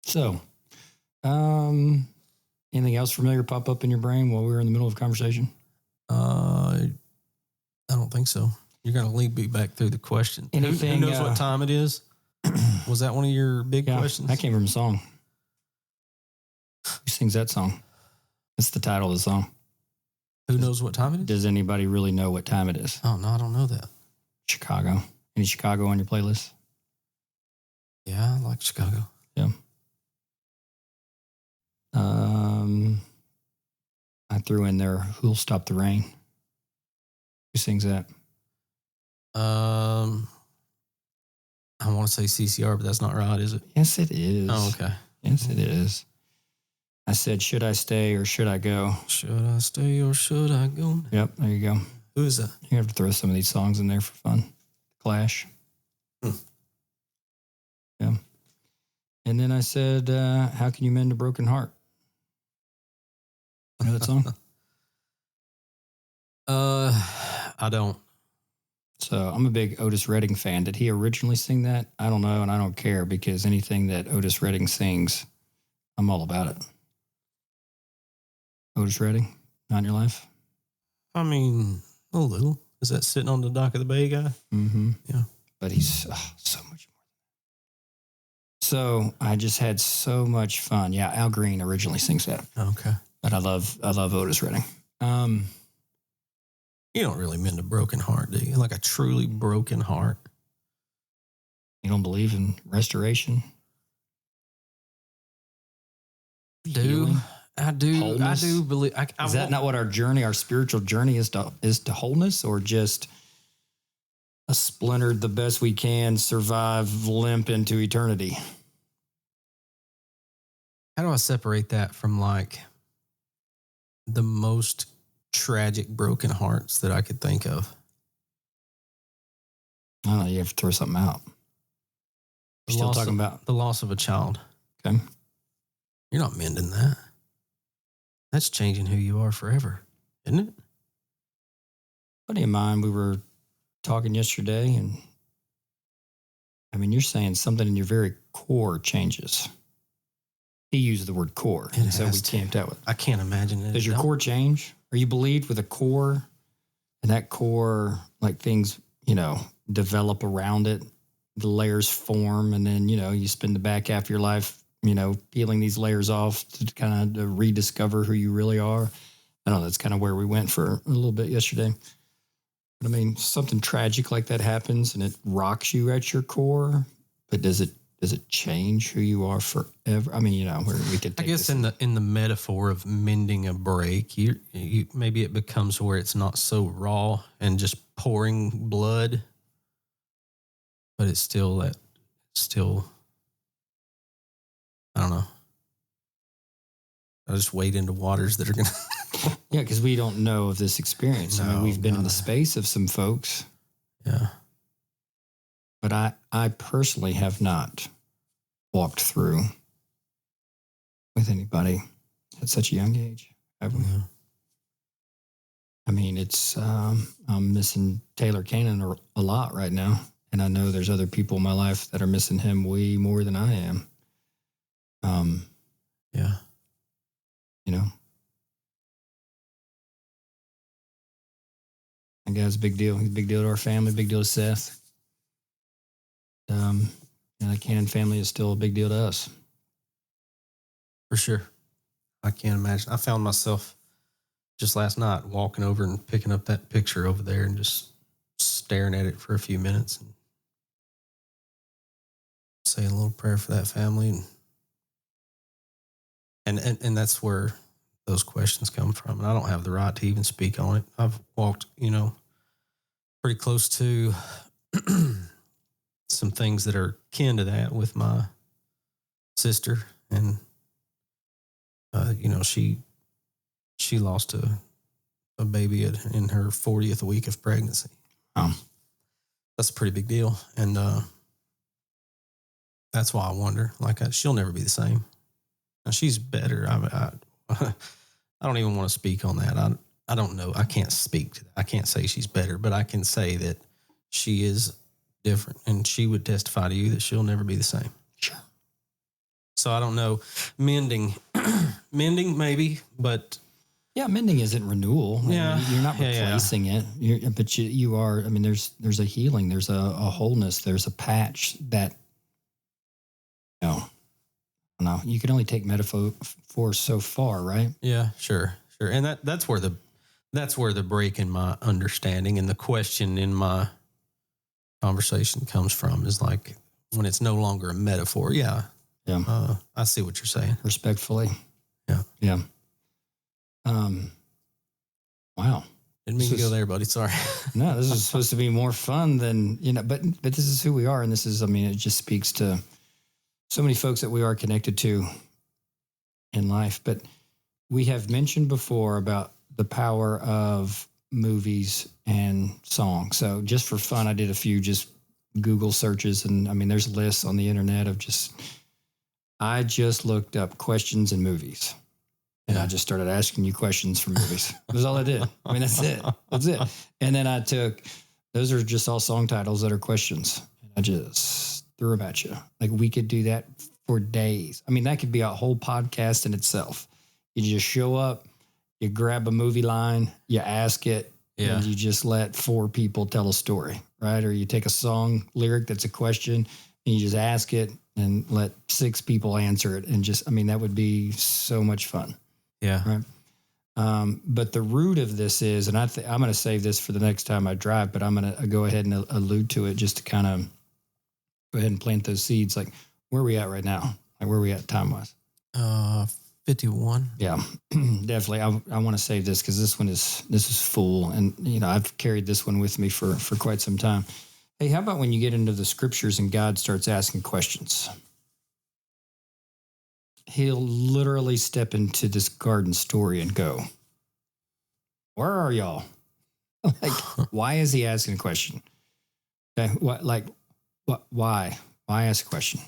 So, anything else familiar pop up in your brain while we were in the middle of a conversation? I don't think so. You're going to lead me back through the question. Anything, who knows what time it is? Was that one of your big questions? That came from a song. Who sings that song? That's the title of the song. Who knows what time it is? Does anybody really know what time it is? Oh, no, I don't know that. Chicago. Any Chicago on your playlist? Yeah, I like Chicago. Yeah. I threw in there, Who'll Stop the Rain? Who sings that? I want to say CCR, but that's not right, is it? Yes, it is. Oh, okay. Yes, it is. I said, should I stay or should I go? Should I stay or should I go? Yep, there you go. Who is that? You have to throw some of these songs in there for fun. Clash. Yeah. And then I said, how can you mend a broken heart? You know that song? I don't. So I'm a big Otis Redding fan. Did he originally sing that? I don't know, and I don't care because anything that Otis Redding sings, I'm all about it. Otis Redding, not in your life? I mean, a little. Is that sitting on the dock of the bay guy? Mm-hmm. Yeah. But he's so much more. So I just had so much fun. Yeah, Al Green originally sings that. Okay. But I love Otis Redding. You don't really mend a broken heart, do you? Like a truly broken heart. You don't believe in restoration? Healing? I do. Wholeness? I do believe. Is that not what our journey, our spiritual journey is to wholeness, or just a splintered the best we can, survive, limp into eternity? How do I separate that from like the most tragic broken hearts that I could think of? I don't know. You have to throw something out. You're still talking about the loss of a child. Okay. You're not mending that. That's changing who you are forever, isn't it? buddy of mine, we were talking yesterday, and I mean, you're saying something in your very core changes. He used the word core, and so we camped out with. I can't imagine it. Does your core change? Are you believed with a core, and that core, like things, develop around it, the layers form, and then, you spend the back half of your life, peeling these layers off to kind of rediscover who you really are. I don't know. That's kind of where we went for a little bit yesterday. But I mean, something tragic like that happens and it rocks you at your core, but does it change who you are forever? I mean, where we could take I guess in the metaphor of mending a break, you maybe it becomes where it's not so raw and just pouring blood, but it's still I don't know. I just wade into waters that are going to. Yeah, because we don't know of this experience. I mean, we've been in the space of some folks. Yeah. But I personally have not walked through with anybody at such a young age. Have we? Yeah. I mean, it's, I'm missing Taylor Cannon a lot right now. And I know there's other people in my life that are missing him way more than I am. Yeah. That guy's a big deal. He's a big deal to our family, big deal to Seth. And the Cannon family is still a big deal to us. For sure. I can't imagine. I found myself just last night walking over and picking up that picture over there and just staring at it for a few minutes and saying a little prayer for that family. And that's where those questions come from. And I don't have the right to even speak on it. I've walked, pretty close to some things that are kin to that with my sister. And, she lost a baby in her 40th week of pregnancy. That's a pretty big deal. And that's why I wonder, she'll never be the same. Now, she's better. I don't even want to speak on that. I don't know. I can't speak to that. I can't say she's better, but I can say that she is different. And she would testify to you that she'll never be the same. Sure. So I don't know. Mending maybe, but... Yeah, mending isn't renewal. Yeah. I mean, you're not replacing it. But you are, I mean, there's a healing, there's a wholeness, there's a patch that, no, you can only take metaphor so far, right? Yeah, sure. And that's where the break in my understanding and the question in my conversation comes from, is like when it's no longer a metaphor. Yeah. Yeah. I see what you're saying. Respectfully. Yeah. Yeah. Wow. Didn't mean to go there, buddy. Sorry. No, this is supposed to be more fun than, but this is who we are. And this is, it just speaks to so many folks that we are connected to in life. But we have mentioned before about the power of movies and songs. So just for fun, I did a few just Google searches, and there's lists on the internet of I just looked up questions in movies. And I just started asking you questions from movies. That's all I did. That's it. That's it. And then I took, those are just all song titles that are questions. And I just threw them at you. We could do that for days. That could be a whole podcast in itself. You just show up, you grab a movie line, you ask it, and you just let 4 people tell a story, right? Or you take a song lyric that's a question, and you just ask it and let 6 people answer it. And that would be so much fun. Yeah. Right. But the root of this is, and I'm going to save this for the next time I drive, but I'm going to go ahead and allude to it just to kind of go ahead and plant those seeds. Where are we at right now? Where are we at time-wise? 51. Yeah, definitely. I want to save this because this is full. And, I've carried this one with me for quite some time. Hey, how about when you get into the scriptures and God starts asking questions? He'll literally step into this garden story and go, where are y'all? Why is he asking a question? Okay, why? Why ask a question?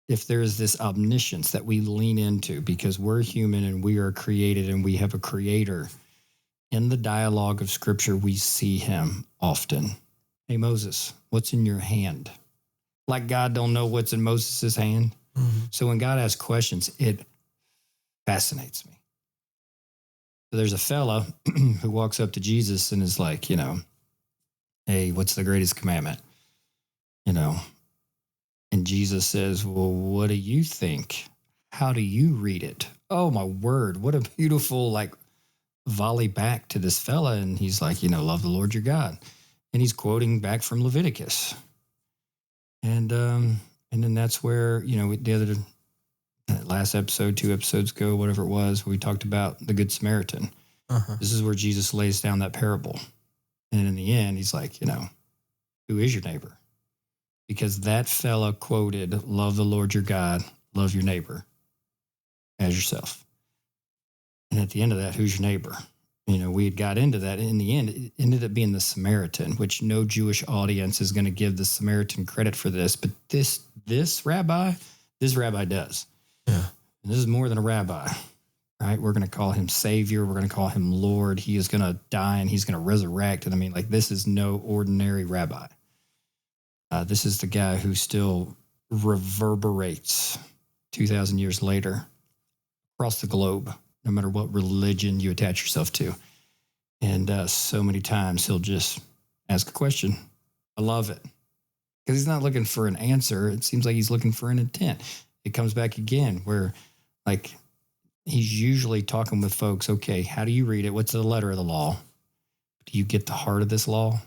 If there's this omniscience that we lean into because we're human and we are created and we have a creator, in the dialogue of scripture, we see him often. Hey, Moses, what's in your hand? God don't know what's in Moses' hand. Mm-hmm. So when God asks questions, it fascinates me. So there's a fella who walks up to Jesus and is like, hey, what's the greatest commandment? And Jesus says, well, what do you think? How do you read it? Oh, my word. What a beautiful, volley back to this fella. And he's like, love the Lord your God. And he's quoting back from Leviticus. And then that's where, the last episode, 2 episodes ago, whatever it was, we talked about the Good Samaritan. Uh-huh. This is where Jesus lays down that parable. And in the end, he's like, who is your neighbor? Because that fella quoted, love the Lord your God, love your neighbor as yourself. And at the end of that, who's your neighbor? We had got into that. In the end, it ended up being the Samaritan, which no Jewish audience is going to give the Samaritan credit for this. But this rabbi does. Yeah. And this is more than a rabbi, right? We're going to call him Savior. We're going to call him Lord. He is going to die and he's going to resurrect. And this is no ordinary rabbi. This is the guy who still reverberates 2,000 years later across the globe, no matter what religion you attach yourself to. And so many times he'll just ask a question. I love it. Because he's not looking for an answer. It seems like he's looking for an intent. It comes back again where, like, he's usually talking with folks, okay, how do you read it? What's the letter of the law? Do you get the heart of this law?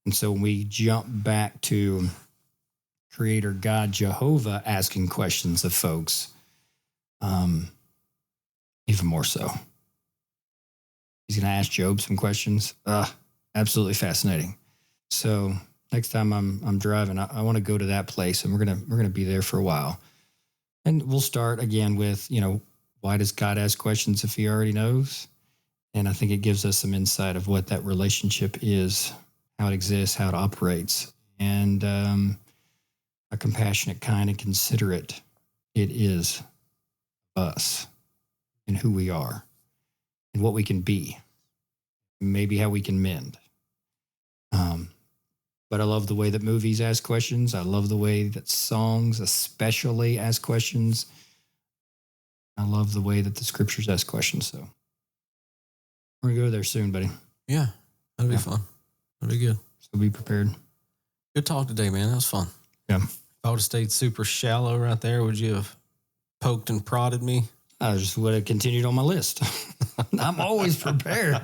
And so we jump back to Creator God, Jehovah, asking questions of folks, even more so. He's going to ask Job some questions. Absolutely fascinating. So next time I'm driving, I want to go to that place, and we're gonna be there for a while. And we'll start again with, why does God ask questions if he already knows? And I think it gives us some insight of what that relationship is, how it exists, how it operates, and a compassionate, kind, and considerate it is us and who we are and what we can be, maybe how we can mend. But I love the way that movies ask questions. I love the way that songs especially ask questions. I love the way that the scriptures ask questions. So we're going to go there soon, buddy. Yeah, that'll be fun. That'll be good. So be prepared. Good talk today, man. That was fun. Yeah. If I would have stayed super shallow right there, would you have poked and prodded me? I just would have continued on my list. I'm always prepared.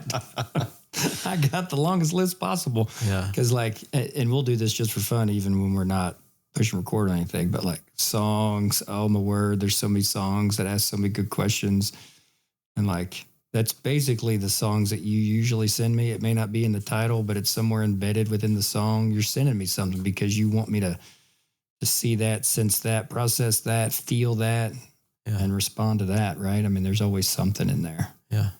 I got the longest list possible. Yeah. Because and we'll do this just for fun, even when we're not pushing record or anything, but like songs, oh my word, there's so many songs that ask so many good questions. And like, that's basically the songs that you usually send me. It may not be in the title, but it's somewhere embedded within the song. You're sending me something because you want me to see that, sense that, process that, feel that, and respond to that, right? I mean, there's always something in there. Yeah.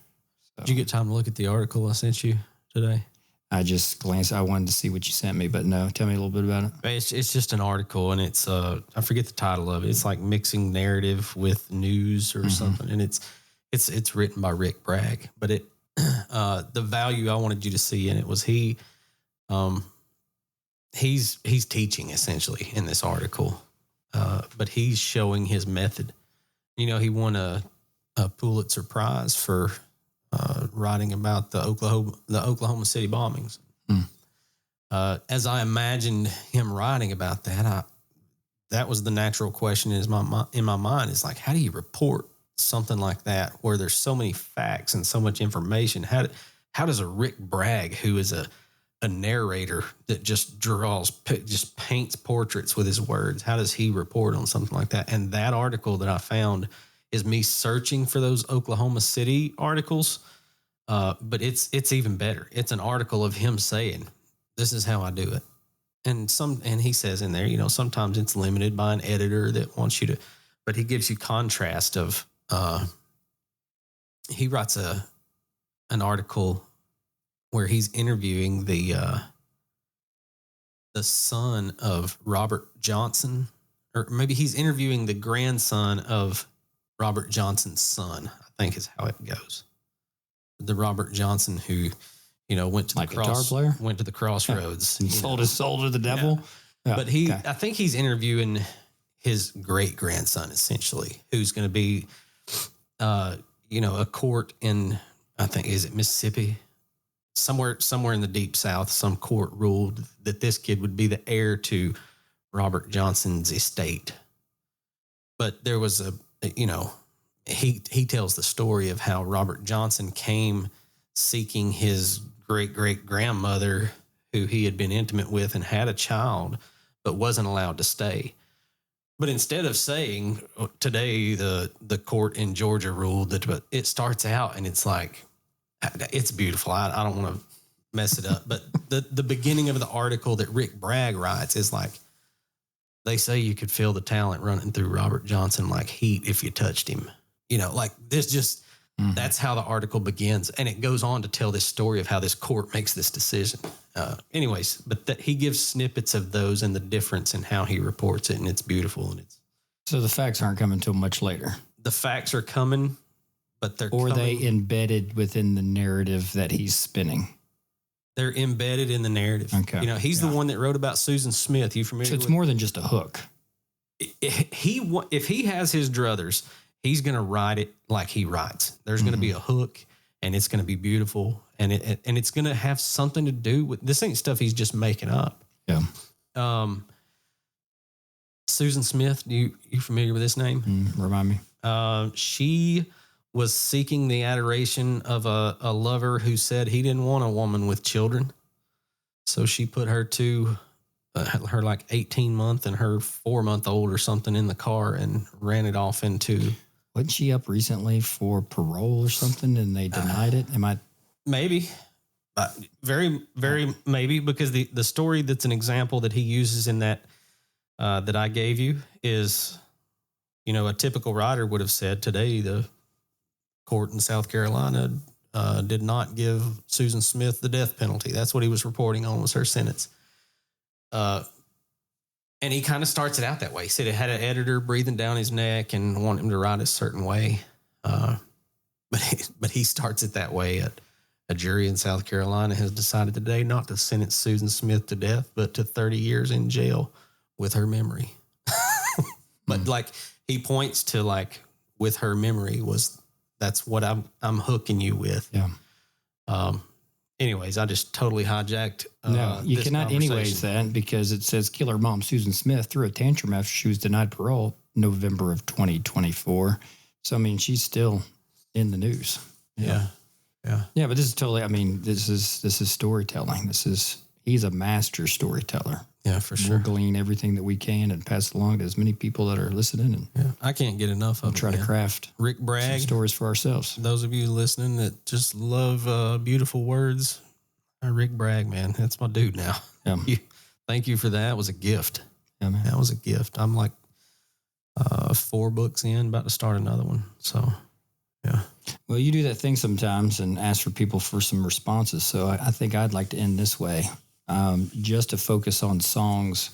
So, did you get time to look at the article I sent you today? I just glanced. I wanted to see what you sent me, but no. Tell me a little bit about it. It's just an article, and it's I forget the title of it. It's like mixing narrative with news or something, and it's written by Rick Bragg. But it the value I wanted you to see in it was he's teaching essentially in this article, but he's showing his method. He won a Pulitzer Prize for writing about the Oklahoma City bombings. As I imagined him writing about that, that was the natural question in my mind is like, how do you report something like that where there's so many facts and so much information? How does a Rick Bragg, who is a narrator that just paints portraits with his words, how does he report on something like that? And that article that I found is me searching for those Oklahoma City articles. But it's even better. It's an article of him saying, this is how I do it. And he says in there, sometimes it's limited by an editor that wants you to, but he gives you contrast of, he writes an article where he's interviewing the son of Robert Johnson, or maybe he's interviewing the grandson of Robert Johnson's son, I think is how it goes. The Robert Johnson who, went to the crossroads. And sold his soul to the devil. Yeah. But I think he's interviewing his great grandson essentially, who's going to be, a court in, I think, is it Mississippi? Somewhere in the deep South, some court ruled that this kid would be the heir to Robert Johnson's estate. But there was he tells the story of how Robert Johnson came seeking his great-great-grandmother who he had been intimate with and had a child, but wasn't allowed to stay. But instead of saying, today the court in Georgia ruled that, but it starts out and it's like, it's beautiful. I don't want to mess it up. But the beginning of the article that Rick Bragg writes is like, they say you could feel the talent running through Robert Johnson like heat if you touched him. Like this just, that's how the article begins. And it goes on to tell this story of how this court makes this decision. Anyways, but he gives snippets of those and the difference in how he reports it. And it's beautiful. And so the facts aren't coming until much later. The facts are coming, but they embedded within the narrative that he's spinning. They're embedded in the narrative. Okay. He's the one that wrote about Susan Smith. You familiar? So it's more than just a hook. If he has his druthers, he's going to write it like he writes. There's going to be a hook, and it's going to be beautiful, and it's going to have something to do with, this ain't stuff he's just making up. Yeah. Susan Smith, you familiar with this name? Remind me. She was seeking the adoration of a lover who said he didn't want a woman with children. So she put her her like 18-month and her 4-month-old or something in the car and ran it off into. Wasn't she up recently for parole or something and they denied it? Maybe. Very, very maybe, because the story that's an example that he uses in that I gave you is, a typical writer would have said today the court in South Carolina did not give Susan Smith the death penalty. That's what he was reporting on, was her sentence. And he kind of starts it out that way. He said it had an editor breathing down his neck and want him to write a certain way. But he starts it that way. A jury in South Carolina has decided today not to sentence Susan Smith to death, but to 30 years in jail with her memory. But like he points to like with her memory that's what I'm hooking you with. Yeah. Anyways, I just totally hijacked. No, you cannot anyways that, because it says killer mom Susan Smith threw a tantrum after she was denied parole November of 2024. So, I mean, she's still in the news. Yeah. Yeah, but this is totally, this is storytelling. He's a master storyteller. Yeah, for sure. We'll glean everything that we can and pass it along to as many people that are listening. And I can't get enough of it. Try to craft Rick Bragg some stories for ourselves. Those of you listening that just love beautiful words, Rick Bragg, man, that's my dude now. Yeah. Thank you for that. It was a gift. Yeah, man. That was a gift. I'm like 4 books in, about to start another one. So, yeah. Well, you do that thing sometimes and ask for people for some responses. So I think I'd like to end this way. Just to focus on songs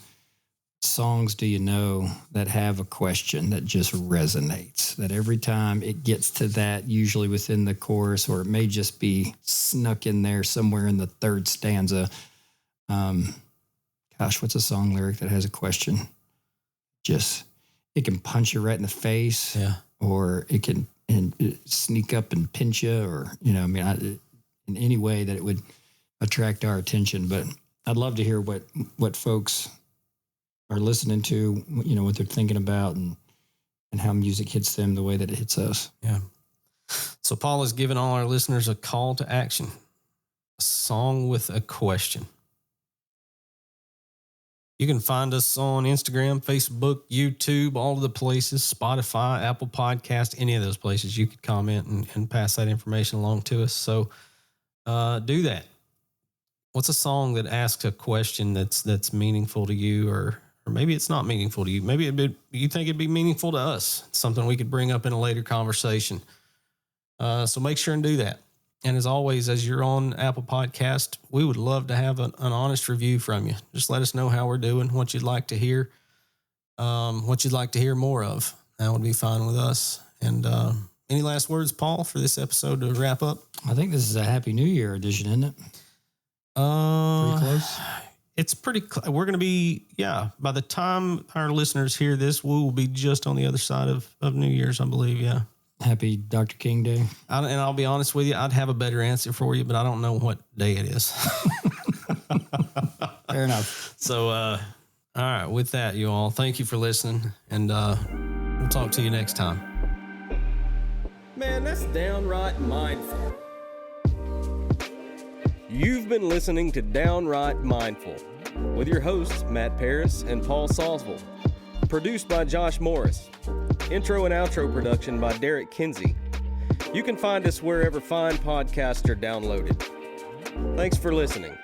do you know that have a question that just resonates, that every time it gets to that, usually within the chorus, or it may just be snuck in there somewhere in the third stanza. What's a song lyric that has a question? It can punch you right in the face, or it can sneak up and pinch you, or, in any way that it would attract our attention. But I'd love to hear what folks are listening to, what they're thinking about, and how music hits them the way that it hits us. Yeah. So Paul has given all our listeners a call to action, a song with a question. You can find us on Instagram, Facebook, YouTube, all of the places, Spotify, Apple Podcast, any of those places. You could comment and pass that information along to us. So do that. What's a song that asks a question that's meaningful to you, or maybe it's not meaningful to you? Maybe you think it'd be meaningful to us. It's something we could bring up in a later conversation. So make sure and do that. And as always, as you're on Apple Podcast, we would love to have an honest review from you. Just let us know how we're doing, what you'd like to hear, more of. That would be fine with us. And any last words, Paul, for this episode to wrap up? I think this is a Happy New Year edition, isn't it? Pretty close. It's pretty. We're going to be, by the time our listeners hear this, we will be just on the other side of New Year's, I believe. Yeah. Happy Dr. King Day. And I'll be honest with you, I'd have a better answer for you, but I don't know what day it is. Fair enough. So, all right. With that, you all, thank you for listening, and we'll talk to you next time. Man, that's downright mindful. You've been listening to Downright Mindful with your hosts, Matt Paris and Paul Salzville. Produced by Josh Morris. Intro and outro production by Derek Kinsey. You can find us wherever fine podcasts are downloaded. Thanks for listening.